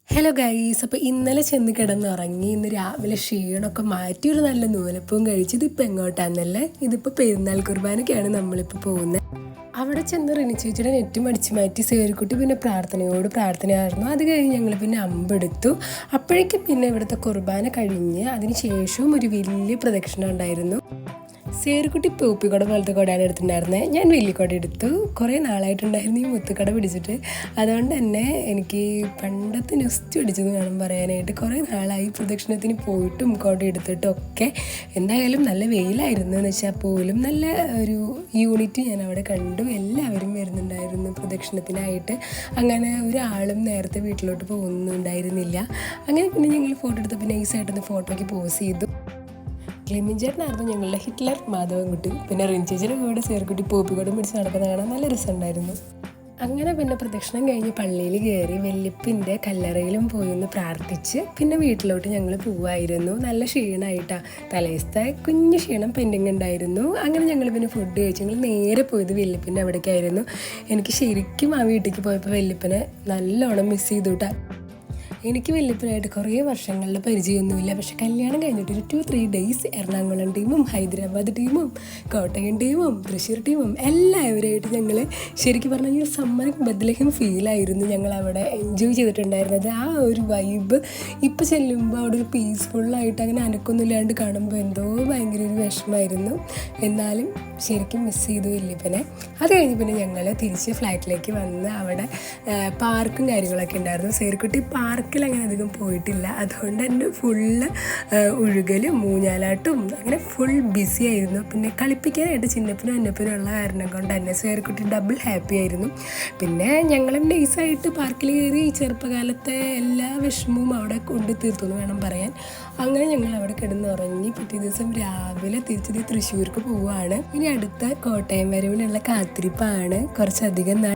Hello guys, അപ്പോൾ ഇന്നലെ ചെന്ന് കിടന്നുറങ്ങി. ഇന്ന് രാവിലെ ക്ഷീണമൊക്കെ മാറ്റി ഒരു നല്ല നൂലപ്പവും കഴിച്ച് ഇതിപ്പോൾ എങ്ങോട്ടാന്നല്ലേ, ഇതിപ്പോൾ പെരുന്നാൾ കുർബാനയ്ക്കാണ് നമ്മളിപ്പോൾ പോകുന്നത്. അവിടെ ചെന്ന് റിനി ചേച്ചിയുടെ നെറ്റും അടിച്ചു മാറ്റി സേരിക്കുട്ടി പിന്നെ പ്രാർത്ഥനയായിരുന്നു. അത് കഴിഞ്ഞ് ഞങ്ങൾ പിന്നെ അമ്പെടുത്തു. അപ്പോഴേക്കും പിന്നെ ഇവിടുത്തെ കുർബാന കഴിഞ്ഞ് അതിന് ശേഷവും ഒരു വലിയ പ്രദക്ഷിണം ഉണ്ടായിരുന്നു. സേരിക്കുട്ടി പൂപ്പിക്കട പോലത്തെ കൊടയാണ് എടുത്തിട്ടുണ്ടായിരുന്നത്. ഞാൻ വലിയ കൊട എടുത്തു. കുറേ നാളായിട്ടുണ്ടായിരുന്നു ഈ മുത്തുക്കട പിടിച്ചിട്ട്. അതുകൊണ്ട് തന്നെ എനിക്ക് പണ്ടത്തെ നുസ്റ്റ് പിടിച്ചെന്ന് വേണം പറയാനായിട്ട്. കുറേ നാളായി പ്രദക്ഷിണത്തിന് പോയിട്ടും കൊട എടുത്തിട്ടും ഒക്കെ. എന്തായാലും നല്ല വെയിലായിരുന്നു എന്ന് വെച്ചാൽ പോലും നല്ല ഒരു യൂണിറ്റ് ഞാൻ അവിടെ കണ്ടു. എല്ലാവരും വരുന്നുണ്ടായിരുന്നു പ്രദക്ഷിണത്തിനായിട്ട്. അങ്ങനെ ഒരാളും നേരത്തെ വീട്ടിലോട്ട് പോകുന്നുണ്ടായിരുന്നില്ല. അങ്ങനെ പിന്നെ ഞങ്ങൾ ഫോട്ടോ എടുത്തപ്പോൾ നൈസായിട്ടൊന്ന് ഫോട്ടോയ്ക്ക് പോസ് ചെയ്തു. ക്ലിമിൻ ചേട്ടനായിരുന്നു ഞങ്ങളുടെ ഹിറ്റ്ലർ മാധവൻകുട്ടി. പിന്നെ റിൻ ചേച്ചിയുടെ കൂടെ സേർക്കുട്ടി പൂപ്പിക്കോടും പിടിച്ച് നടക്കുന്ന കാണാൻ നല്ല രസമുണ്ടായിരുന്നു. അങ്ങനെ പിന്നെ പ്രദക്ഷിണം കഴിഞ്ഞ് പള്ളിയിൽ കയറി വല്യപ്പൻ്റെ കല്ലറയിലും പോയി ഒന്ന് പ്രാർത്ഥിച്ച് പിന്നെ വീട്ടിലോട്ട് ഞങ്ങൾ പോവായിരുന്നു. നല്ല ക്ഷീണമായിട്ടാണ്, തലേസത്തെ കുഞ്ഞു ക്ഷീണം പെൻഡിങ് ഉണ്ടായിരുന്നു. അങ്ങനെ ഞങ്ങൾ പിന്നെ ഫുഡ് കഴിച്ച് ഞങ്ങൾ നേരെ പോയത് വല്യപ്പൻ്റെ അവിടേക്കായിരുന്നു. എനിക്ക് ശരിക്കും ആ വീട്ടിലേക്ക് പോയപ്പോൾ വല്യപ്പനെ നല്ലോണം മിസ് ചെയ്തു കേട്ടോ. എനിക്ക് വല്യപ്പനായിട്ട് കുറേ വർഷങ്ങളുടെ പരിചയമൊന്നുമില്ല. പക്ഷെ കല്യാണം കഴിഞ്ഞിട്ട് ഒരു 2-3 ഡേയ്സ് എറണാകുളം ടീമും ഹൈദരാബാദ് ടീമും കോട്ടയം ടീമും തൃശ്ശൂർ ടീമും എല്ലാവരുമായിട്ട് ഞങ്ങൾ ശരിക്കും പറഞ്ഞാൽ ഈ സമ്മർ ബദലഹം ഫീലായിരുന്നു ഞങ്ങൾ അവിടെ എൻജോയ് ചെയ്തിട്ടുണ്ടായിരുന്നത്. ആ ഒരു വൈബ് ഇപ്പോൾ ചെല്ലുമ്പോൾ അവിടെ ഒരു പീസ്ഫുള്ളായിട്ട് അങ്ങനെ അനക്കൊന്നുമില്ലാണ്ട് കാണുമ്പോൾ എന്തോ ഭയങ്കര ഒരു വിഷമമായിരുന്നു. എന്നാലും ശരിക്കും മിസ് ചെയ്തു വല്യപ്പനെ. അത് കഴിഞ്ഞ് പിന്നെ ഞങ്ങൾ തിരിച്ച് ഫ്ലൈറ്റിലേക്ക് വന്ന് അവിടെ പാർക്കും കാര്യങ്ങളൊക്കെ ഉണ്ടായിരുന്നു. സേർക്കുട്ടി പാർക്കിൽ അങ്ങനെ അധികം പോയിട്ടില്ല. അതുകൊണ്ട് തന്നെ ഫുള്ള് ഒഴുകലും മൂഞ്ഞാലാട്ടും അങ്ങനെ ഫുൾ ബിസി ആയിരുന്നു. പിന്നെ കളിപ്പിക്കാനായിട്ട് ചിന്നപ്പനും അന്നപ്പനും ഉള്ള കാരണം കൊണ്ട് തന്നെ സേർക്കുട്ടി ഡബിൾ ഹാപ്പി ആയിരുന്നു. പിന്നെ ഞങ്ങളും നൈസായിട്ട് പാർക്കിൽ കയറി ചെറുപ്പകാലത്തെ എല്ലാ വിഷമവും അവിടെ കൊണ്ട് തീർത്തു എന്ന് വേണം പറയാൻ. അങ്ങനെ ഞങ്ങൾ അവിടെ കിടന്നുറങ്ങി. പിറ്റേ ദിവസം രാവിലെ തിരിച്ചത് തൃശ്ശൂർക്ക് പോവുകയാണ്. ഇനി അടുത്ത കോട്ടയം വരവിനുള്ള കാത്തിരിപ്പാണ്. കുറച്ചധികം നാൾ